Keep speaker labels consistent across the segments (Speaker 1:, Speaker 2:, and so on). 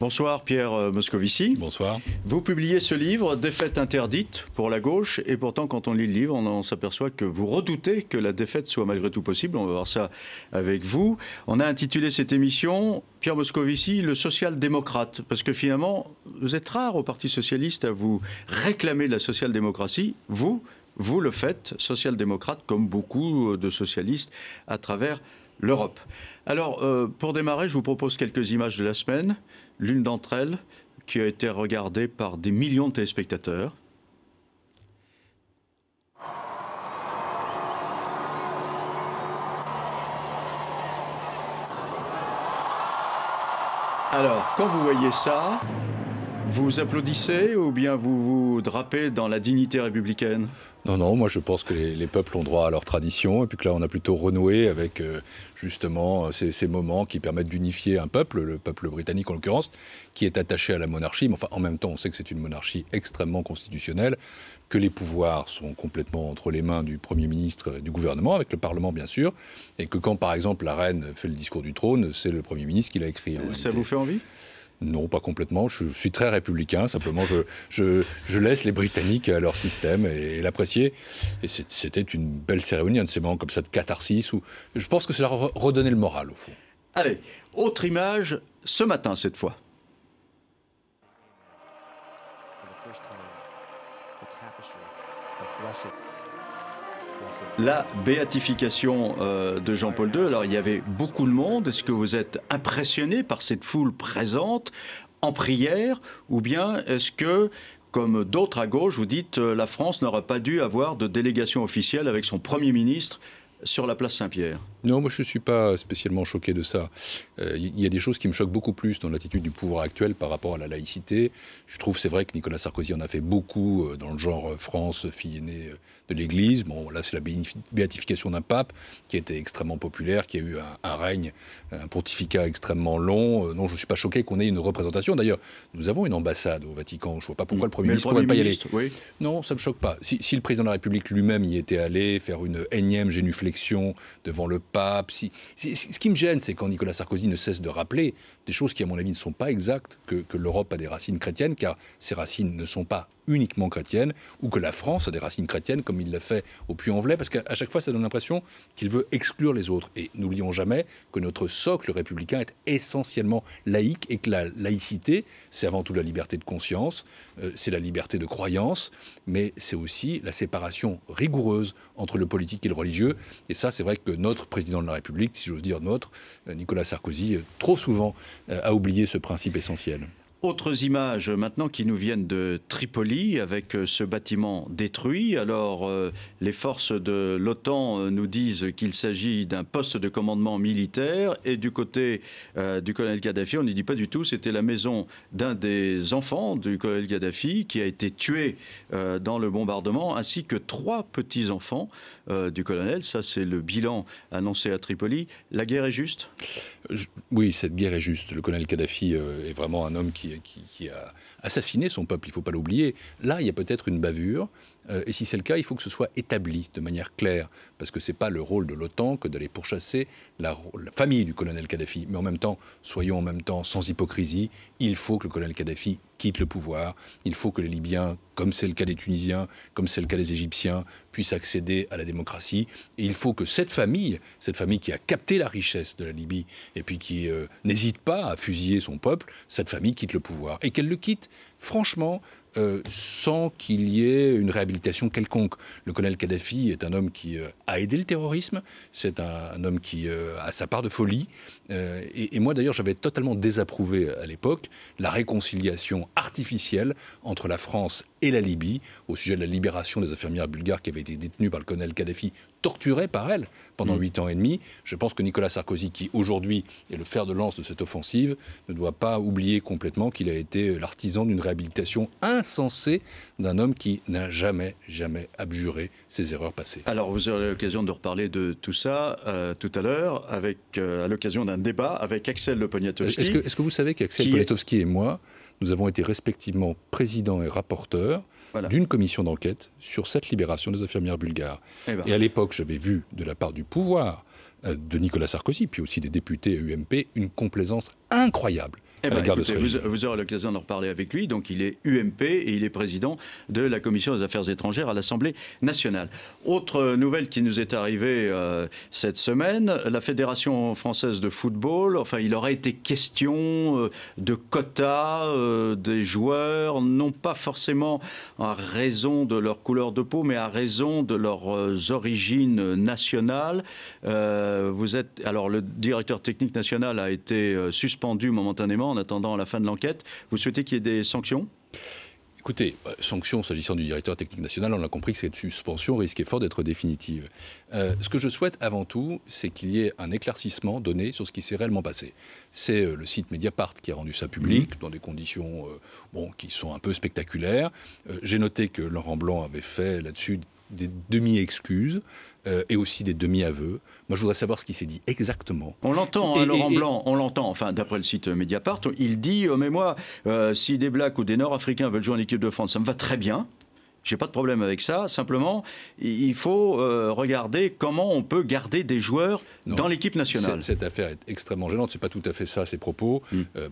Speaker 1: Bonsoir Pierre Moscovici.
Speaker 2: Bonsoir.
Speaker 1: Vous publiez ce livre, Défaite interdite pour la gauche, et pourtant quand on lit le livre, on s'aperçoit que vous redoutez que la défaite soit malgré tout possible. On va voir ça avec vous. On a intitulé cette émission, Pierre Moscovici, le social-démocrate, parce que finalement, vous êtes rare au Parti socialiste à vous réclamer de la social-démocratie. Vous le faites, social-démocrate, comme beaucoup de socialistes à travers l'Europe. Alors, pour démarrer, je vous propose quelques images de la semaine. L'une d'entre elles, qui a été regardée par des millions de téléspectateurs. Alors, quand vous voyez ça, vous applaudissez ou bien vous vous drapez dans la dignité républicaine ?
Speaker 2: Non, moi je pense que les peuples ont droit à leur tradition et puis que là on a plutôt renoué avec justement ces moments qui permettent d'unifier un peuple, le peuple britannique en l'occurrence, qui est attaché à la monarchie. Mais enfin, en même temps, on sait que c'est une monarchie extrêmement constitutionnelle, que les pouvoirs sont complètement entre les mains du Premier ministre et du gouvernement, avec le Parlement bien sûr, et que quand par exemple la reine fait le discours du trône, c'est le Premier ministre qui l'a écrit.
Speaker 1: Ça vous fait envie ?
Speaker 2: Non, pas complètement. Je suis très républicain. Simplement, je laisse les Britanniques à leur système et l'apprécier. Et c'était une belle cérémonie, un de ces moments comme ça de catharsis. Où je pense que ça leur redonnait le moral, au fond.
Speaker 1: Allez, autre image, ce matin, cette fois. La béatification de Jean-Paul II. Alors, il y avait beaucoup de monde. Est-ce que vous êtes impressionné par cette foule présente en prière? Ou bien est-ce que, comme d'autres à gauche, vous dites la France n'aurait pas dû avoir de délégation officielle avec son Premier ministre sur la place Saint-Pierre?
Speaker 2: Non, moi je ne suis pas spécialement choqué de ça. Il y a des choses qui me choquent beaucoup plus dans l'attitude du pouvoir actuel par rapport à la laïcité. Je trouve, c'est vrai que Nicolas Sarkozy en a fait beaucoup dans le genre France, fille aînée de l'Église. Bon, là c'est la béatification d'un pape qui a été extrêmement populaire, qui a eu un règne, un pontificat extrêmement long. Non, je ne suis pas choqué qu'on ait une représentation. D'ailleurs, nous avons une ambassade au Vatican. Je ne vois pas pourquoi le Premier ministre ne pourrait pas y aller.
Speaker 1: Oui.
Speaker 2: Non, ça ne me choque pas. Si le président de la République lui-même y était allé, faire une énième génuflexion devant le pape. Ce qui me gêne, c'est quand Nicolas Sarkozy ne cesse de rappeler des choses qui, à mon avis, ne sont pas exactes, que l'Europe a des racines chrétiennes, car ces racines ne sont pas uniquement chrétiennes, ou que la France a des racines chrétiennes, comme il l'a fait au Puy-en-Velay, parce qu'à chaque fois, ça donne l'impression qu'il veut exclure les autres. Et n'oublions jamais que notre socle républicain est essentiellement laïque, et que la laïcité, c'est avant tout la liberté de conscience, c'est la liberté de croyance, mais c'est aussi la séparation rigoureuse entre le politique et le religieux. Et ça, c'est vrai que notre président de la République, si j'ose dire notre, Nicolas Sarkozy, trop souvent a oublié ce principe essentiel.
Speaker 1: Autres images maintenant qui nous viennent de Tripoli avec ce bâtiment détruit. Alors les forces de l'OTAN nous disent qu'il s'agit d'un poste de commandement militaire et du côté du colonel Kadhafi, on ne dit pas du tout. C'était la maison d'un des enfants du colonel Kadhafi qui a été tué dans le bombardement, ainsi que 3 petits-enfants du colonel. Ça, c'est le bilan annoncé à Tripoli. La guerre est juste ?
Speaker 2: Oui, cette guerre est juste. Le colonel Kadhafi est vraiment un homme qui a assassiné son peuple, il ne faut pas l'oublier. Là, il y a peut-être une bavure, et si c'est le cas, il faut que ce soit établi de manière claire, parce que ce n'est pas le rôle de l'OTAN que d'aller pourchasser la famille du colonel Kadhafi. Mais en même temps, soyons en même temps sans hypocrisie, il faut que le colonel Kadhafi quitte le pouvoir, il faut que les Libyens, comme c'est le cas des Tunisiens, comme c'est le cas des Égyptiens, puissent accéder à la démocratie. Et il faut que cette famille qui a capté la richesse de la Libye, et puis qui n'hésite pas à fusiller son peuple, cette famille quitte le pouvoir. Et qu'elle le quitte, franchement, sans qu'il y ait une réhabilitation quelconque. Le colonel Kadhafi est un homme qui a aidé le terrorisme, c'est un homme qui a sa part de folie. Et moi d'ailleurs j'avais totalement désapprouvé à l'époque la réconciliation artificielle entre la France et la Libye au sujet de la libération des infirmières bulgares qui avaient été détenues par le colonel Kadhafi, torturées par elle pendant 8 ans et demi. Je pense que Nicolas Sarkozy, qui aujourd'hui est le fer de lance de cette offensive, ne doit pas oublier complètement qu'il a été l'artisan d'une réhabilitation insensée d'un homme qui n'a jamais abjuré ses erreurs passées.
Speaker 1: Alors vous aurez l'occasion de reparler de tout ça tout à l'heure, à l'occasion d'un débat avec Axel Le Poniatowski.
Speaker 2: Est-ce que vous savez qu'Axel Poniatowski et moi, nous avons été respectivement président et rapporteur d'une commission d'enquête sur cette libération des infirmières bulgares. Et à l'époque, j'avais vu de la part du pouvoir de Nicolas Sarkozy, puis aussi des députés UMP, une complaisance incroyable
Speaker 1: Eh
Speaker 2: à la
Speaker 1: ben,
Speaker 2: gare de
Speaker 1: écoutez,
Speaker 2: Cergy.
Speaker 1: vous aurez l'occasion d'en reparler avec lui. Donc, il est UMP et il est président de la Commission des Affaires étrangères à l'Assemblée nationale. Autre nouvelle qui nous est arrivée cette semaine, la Fédération française de football, enfin, il aurait été question de quotas des joueurs, non pas forcément à raison de leur couleur de peau, mais à raison de leurs origines nationales. Alors, le directeur technique national a été suspendu momentanément en attendant la fin de l'enquête. Vous souhaitez qu'il y ait des sanctions ?
Speaker 2: Écoutez, sanctions s'agissant du directeur technique national, on a compris que cette suspension risquait fort d'être définitive. Ce que je souhaite avant tout, c'est qu'il y ait un éclaircissement donné sur ce qui s'est réellement passé. C'est le site Mediapart qui a rendu ça public, dans des conditions qui sont un peu spectaculaires. J'ai noté que Laurent Blanc avait fait là-dessus des demi-excuses et aussi des demi-aveux. Moi, je voudrais savoir ce qui s'est dit exactement.
Speaker 1: On l'entend, Laurent Blanc, on l'entend, enfin, d'après le site Mediapart, il dit mais moi, si des Blacks ou des Nord-Africains veulent jouer en équipe de France, ça me va très bien. J'ai pas de problème avec ça. Simplement, il faut regarder comment on peut garder des joueurs dans l'équipe nationale.
Speaker 2: Cette affaire est extrêmement gênante. C'est pas tout à fait ça, ses propos,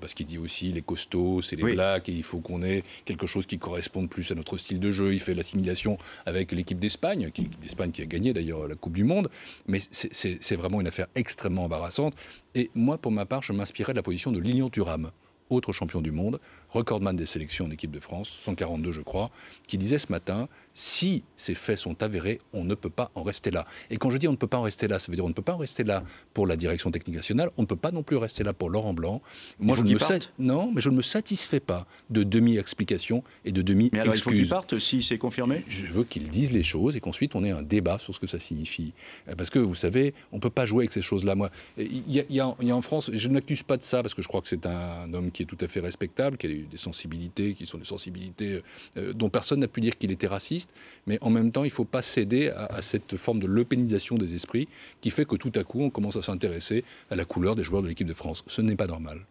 Speaker 2: parce qu'il dit aussi les costauds, c'est les Blacks, et il faut qu'on ait quelque chose qui corresponde plus à notre style de jeu. Il fait l'assimilation avec l'équipe d'Espagne, qui a gagné d'ailleurs la Coupe du Monde. Mais c'est vraiment une affaire extrêmement embarrassante. Et moi, pour ma part, je m'inspirais de la position de Lilian Thuram, autre champion du monde, recordman des sélections en équipe de France, 142 je crois, qui disait ce matin, si ces faits sont avérés, on ne peut pas en rester là. Et quand je dis on ne peut pas en rester là, ça veut dire on ne peut pas en rester là pour la direction technique nationale, on ne peut pas non plus rester là pour Laurent Blanc. Moi, non, mais je ne me satisfais pas de demi-explications et de demi-excuses.
Speaker 1: Mais alors il faut qu'il parte si c'est confirmé ?
Speaker 2: Je veux qu'ils disent les choses et qu'ensuite on ait un débat sur ce que ça signifie. Parce que vous savez, on ne peut pas jouer avec ces choses-là. Moi, il y a en France, je ne l'accuse pas de ça parce que je crois que c'est un homme qui est tout à fait respectable, qui a eu des sensibilités, qui sont des sensibilités dont personne n'a pu dire qu'il était raciste, mais en même temps, il ne faut pas céder à cette forme de leupénisation des esprits qui fait que tout à coup, on commence à s'intéresser à la couleur des joueurs de l'équipe de France. Ce n'est pas normal.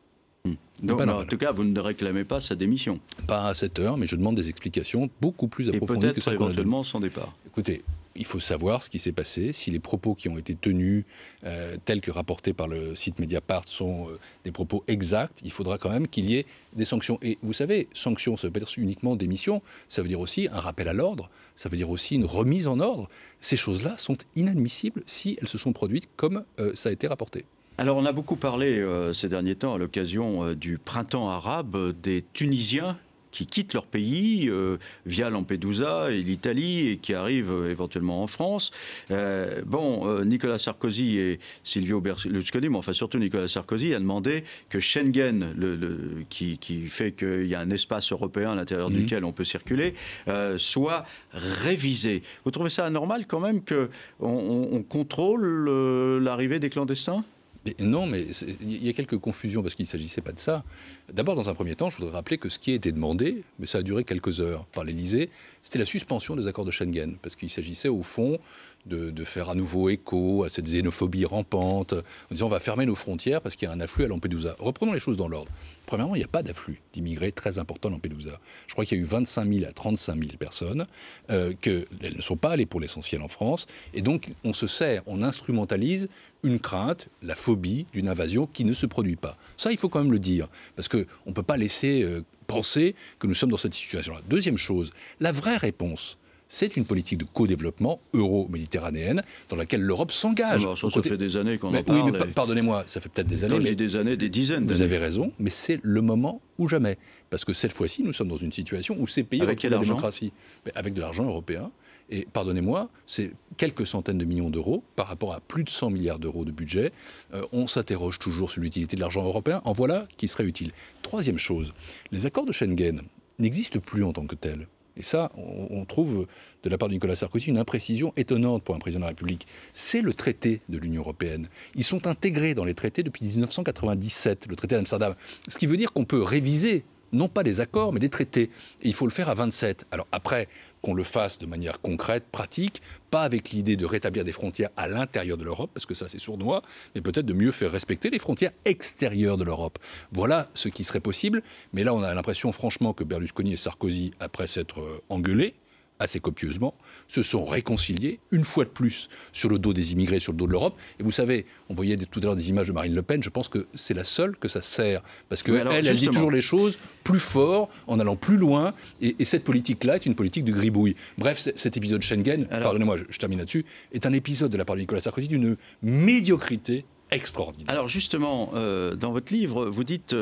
Speaker 1: Donc, en tout cas, vous ne réclamez pas sa démission.
Speaker 2: Pas à cette heure, mais je demande des explications beaucoup plus approfondies que celles qu'on a données.
Speaker 1: Et peut-être éventuellement son départ.
Speaker 2: Écoutez, il faut savoir ce qui s'est passé, si les propos qui ont été tenus, tels que rapportés par le site Mediapart, sont des propos exacts, il faudra quand même qu'il y ait des sanctions. Et vous savez, sanctions, ça ne veut pas dire uniquement démission, ça veut dire aussi un rappel à l'ordre, ça veut dire aussi une remise en ordre. Ces choses-là sont inadmissibles si elles se sont produites comme ça a été rapporté.
Speaker 1: Alors on a beaucoup parlé ces derniers temps à l'occasion du printemps arabe des Tunisiens qui quittent leur pays via Lampedusa et l'Italie et qui arrivent éventuellement en France. Nicolas Sarkozy et Silvio Berlusconi, mais enfin surtout Nicolas Sarkozy, a demandé que Schengen, qui fait qu'il y a un espace européen à l'intérieur duquel on peut circuler, soit révisé. Vous trouvez ça anormal quand même qu'on contrôle l'arrivée des clandestins ?
Speaker 2: Non, mais il y a quelques confusions parce qu'il ne s'agissait pas de ça. D'abord, dans un premier temps, je voudrais rappeler que ce qui a été demandé, mais ça a duré quelques heures par l'Élysée, c'était la suspension des accords de Schengen. Parce qu'il s'agissait au fond de faire à nouveau écho à cette xénophobie rampante, en disant on va fermer nos frontières parce qu'il y a un afflux à Lampedusa. Reprenons les choses dans l'ordre. Premièrement, il n'y a pas d'afflux d'immigrés très important à Lampedusa. Je crois qu'il y a eu 25 000 à 35 000 personnes, qu'elles ne sont pas allées pour l'essentiel en France. Et donc, on se sert, on instrumentalise une crainte, la phobie d'une invasion qui ne se produit pas. Ça, il faut quand même le dire, parce qu'on ne peut pas laisser penser que nous sommes dans cette situation-là. Deuxième chose, la vraie réponse, c'est une politique de co-développement euro-méditerranéenne dans laquelle l'Europe s'engage.
Speaker 1: Alors, ça fait des années qu'on en parle.
Speaker 2: Oui, mais pardonnez-moi, ça fait peut-être des années.
Speaker 1: Quand je dis des années, des dizaines d'années.
Speaker 2: Vous avez raison, mais c'est le moment ou jamais. Parce que cette fois-ci, nous sommes dans une situation où ces pays retrouvent la démocratie. Avec de l'argent européen. Et pardonnez-moi, c'est quelques centaines de millions d'euros par rapport à plus de 100 milliards d'euros de budget. On s'interroge toujours sur l'utilité de l'argent européen. En voilà qui serait utile. Troisième chose, les accords de Schengen n'existent plus en tant que tels. Et ça, on trouve de la part de Nicolas Sarkozy une imprécision étonnante pour un président de la République. C'est le traité de l'Union européenne. Ils sont intégrés dans les traités depuis 1997, le traité d'Amsterdam. Ce qui veut dire qu'on peut réviser, non pas des accords, mais des traités. Et il faut le faire à 27. Alors après, qu'on le fasse de manière concrète, pratique, pas avec l'idée de rétablir des frontières à l'intérieur de l'Europe, parce que ça c'est sournois, mais peut-être de mieux faire respecter les frontières extérieures de l'Europe. Voilà ce qui serait possible, mais là on a l'impression franchement que Berlusconi et Sarkozy, après s'être engueulés, assez copieusement, se sont réconciliés, une fois de plus, sur le dos des immigrés, sur le dos de l'Europe. Et vous savez, on voyait tout à l'heure des images de Marine Le Pen, je pense que c'est la seule que ça sert. Parce qu'elle, elle dit toujours les choses plus fort, en allant plus loin. Et cette politique-là est une politique de gribouille. Bref, cet épisode Schengen, pardonnez-moi, je termine là-dessus, est un épisode de la part de Nicolas Sarkozy d'une médiocrité extraordinaire.
Speaker 1: Alors justement, dans votre livre, vous dites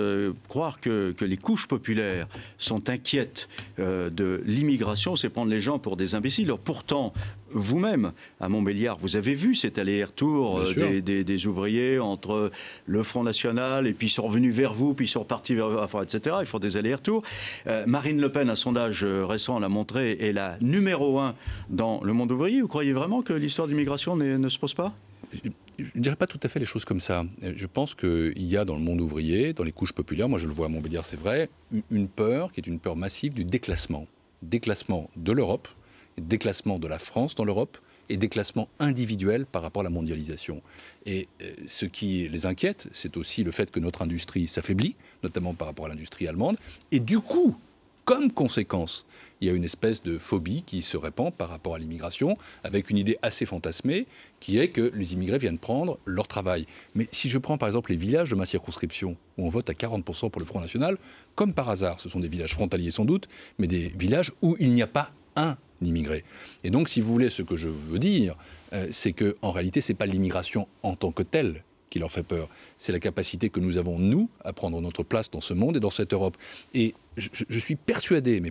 Speaker 1: croire que les couches populaires sont inquiètes de l'immigration, c'est prendre les gens pour des imbéciles. Alors, pourtant, vous-même, à Montbéliard, vous avez vu cet aller-retour des ouvriers entre le Front National, et puis ils sont revenus vers vous, puis ils sont repartis vers enfin, etc. Ils font des allers-retours. Marine Le Pen, un sondage récent l'a montré, est la numéro 1 dans le monde ouvrier. Vous croyez vraiment que l'histoire d'immigration ne se pose pas ?
Speaker 2: Je ne dirais pas tout à fait les choses comme ça. Je pense qu'il y a dans le monde ouvrier, dans les couches populaires, moi je le vois à Montbéliard, c'est vrai, une peur qui est une peur massive du déclassement. Déclassement de l'Europe, déclassement de la France dans l'Europe et déclassement individuel par rapport à la mondialisation. Et ce qui les inquiète, c'est aussi le fait que notre industrie s'affaiblit, notamment par rapport à l'industrie allemande. Et du coup, comme conséquence, il y a une espèce de phobie qui se répand par rapport à l'immigration, avec une idée assez fantasmée, qui est que les immigrés viennent prendre leur travail. Mais si je prends par exemple les villages de ma circonscription, où on vote à 40% pour le Front National, comme par hasard, ce sont des villages frontaliers sans doute, mais des villages où il n'y a pas un immigré. Et donc, si vous voulez, ce que je veux dire, c'est qu'en réalité, ce n'est pas l'immigration en tant que telle qui leur fait peur. C'est la capacité que nous avons, nous, à prendre notre place dans ce monde et dans cette Europe. Et je suis persuadé,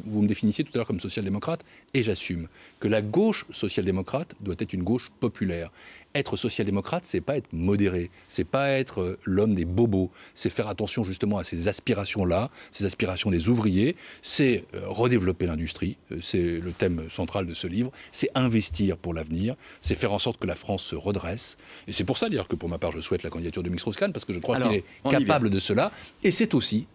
Speaker 2: vous me définissiez tout à l'heure comme social-démocrate, et j'assume, que la gauche social-démocrate doit être une gauche populaire. Être social-démocrate, c'est pas être modéré, c'est pas être l'homme des bobos, c'est faire attention justement à ces aspirations-là, ces aspirations des ouvriers, c'est redévelopper l'industrie, c'est le thème central de ce livre, c'est investir pour l'avenir, c'est faire en sorte que la France se redresse. Et c'est pour ça d'ailleurs que pour ma part, je souhaite la candidature de Strauss-Kahn, parce que je crois qu'il est capable de cela. Et c'est aussi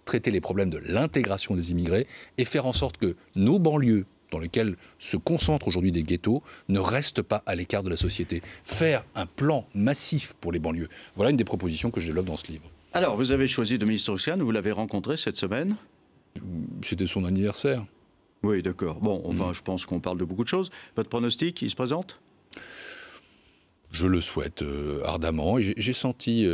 Speaker 2: traiter les problèmes de l'intégration des immigrés et faire en sorte que nos banlieues, dans lesquelles se concentrent aujourd'hui des ghettos, ne restent pas à l'écart de la société. Faire un plan massif pour les banlieues. Voilà une des propositions que je développe dans ce livre.
Speaker 1: Alors, vous avez choisi Dominique Strauss-Kahn, vous l'avez rencontré cette semaine ?
Speaker 2: C'était son anniversaire.
Speaker 1: Oui, d'accord. Bon, enfin, je pense qu'on parle de beaucoup de choses. Votre pronostic, il se présente ?
Speaker 2: Je le souhaite ardemment. Et j'ai senti,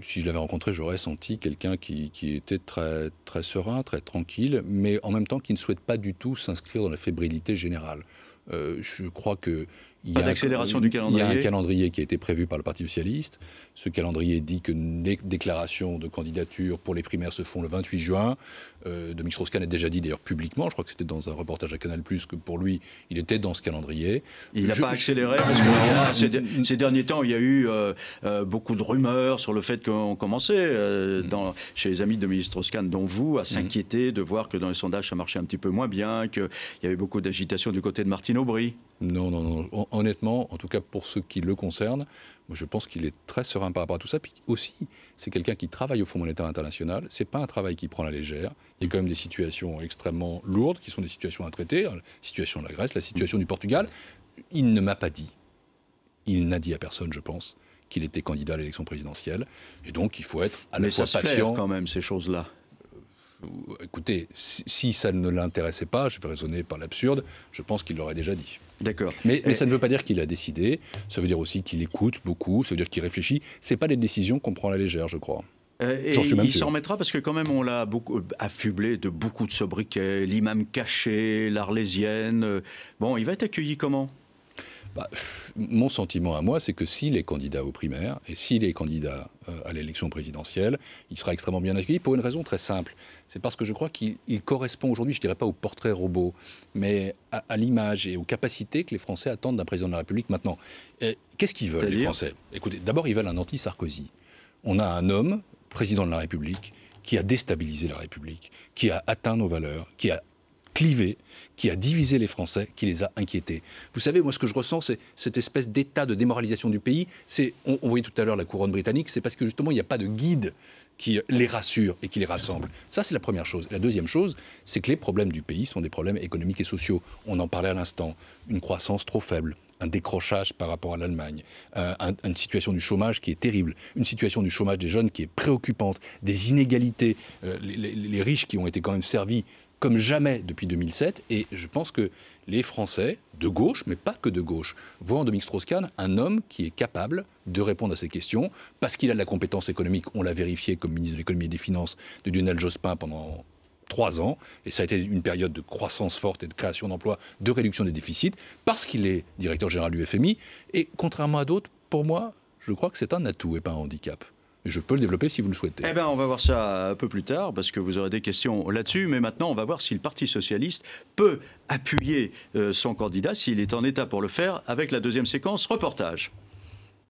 Speaker 2: si je l'avais rencontré, j'aurais senti quelqu'un qui était très, très serein, très tranquille, mais en même temps qui ne souhaite pas du tout s'inscrire dans la fébrilité générale. Je crois qu'il y a un calendrier qui a été prévu par le Parti socialiste. Ce calendrier dit que les déclarations de candidature pour les primaires se font le 28 juin. Dominique Strauss-Kahn a déjà dit d'ailleurs publiquement, je crois que c'était dans un reportage à Canal+, que pour lui, il était dans ce calendrier.
Speaker 1: Il n'a pas accéléré parce que ces derniers temps, il y a eu beaucoup de rumeurs sur le fait qu'on commençait chez les amis de Dominique Strauss-Kahn, dont vous, à s'inquiéter de voir que dans les sondages, ça marchait un petit peu moins bien, qu'il y avait beaucoup d'agitation du côté de Martine Aubry.
Speaker 2: Non. Honnêtement, en tout cas pour ceux qui le concernent, je pense qu'il est très serein par rapport à tout ça. Puis aussi, c'est quelqu'un qui travaille au Fonds monétaire international. C'est pas un travail qui prend la légère. Il y a quand même des situations extrêmement lourdes qui sont des situations à traiter. La situation de la Grèce, la situation du Portugal. Il ne m'a pas dit, il n'a dit à personne, je pense, qu'il était candidat à l'élection présidentielle. Et donc, il faut être à la fois patient. Mais ça se fait
Speaker 1: quand même, ces choses-là.
Speaker 2: Écoutez, si ça ne l'intéressait pas, je vais raisonner par l'absurde, je pense qu'il l'aurait déjà dit.
Speaker 1: D'accord.
Speaker 2: Mais ça ne veut pas dire qu'il a décidé, ça veut dire aussi qu'il écoute beaucoup, ça veut dire qu'il réfléchit. Ce n'est pas des décisions qu'on prend à la légère, je crois.
Speaker 1: Et il s'en remettra parce que quand même on l'a beaucoup affublé de beaucoup de sobriquets, l'imam caché, l'arlésienne. Bon, il va être accueilli comment ?
Speaker 2: Mon sentiment à moi, c'est que s'il est candidat aux primaires et s'il est candidat à l'élection présidentielle, il sera extrêmement bien accueilli pour une raison très simple. C'est parce que je crois qu'il correspond aujourd'hui, je ne dirais pas au portrait robot, mais à l'image et aux capacités que les Français attendent d'un président de la République maintenant. Qu'est-ce qu'ils veulent, les Français ? Écoutez, d'abord, ils veulent un anti-Sarkozy. On a un homme, président de la République, qui a déstabilisé la République, qui a atteint nos valeurs, qui a clivé, qui a divisé les Français, qui les a inquiétés. Vous savez, moi, ce que je ressens, c'est cette espèce d'état de démoralisation du pays. On voyait tout à l'heure la couronne britannique, c'est parce que justement, il n'y a pas de guide qui les rassure et qui les rassemble. Ça, c'est la première chose. La deuxième chose, c'est que les problèmes du pays sont des problèmes économiques et sociaux. On en parlait à l'instant. Une croissance trop faible, un décrochage par rapport à l'Allemagne, une situation du chômage qui est terrible, une situation du chômage des jeunes qui est préoccupante, des inégalités, les riches qui ont été quand même servis comme jamais depuis 2007. Et je pense que les Français, de gauche, mais pas que de gauche, voient en Dominique Strauss-Kahn un homme qui est capable de répondre à ces questions, parce qu'il a de la compétence économique. On l'a vérifié comme ministre de l'économie et des finances de Lionel Jospin pendant 3 ans, et ça a été une période de croissance forte et de création d'emplois, de réduction des déficits, parce qu'il est directeur général du FMI. Et contrairement à d'autres, pour moi, je crois que c'est un atout et pas un handicap. Je peux le développer si vous le souhaitez.
Speaker 1: Eh bien, on va voir ça un peu plus tard, parce que vous aurez des questions là-dessus. Mais maintenant, on va voir si le Parti socialiste peut appuyer son candidat, s'il est en état pour le faire, avec la deuxième séquence reportage.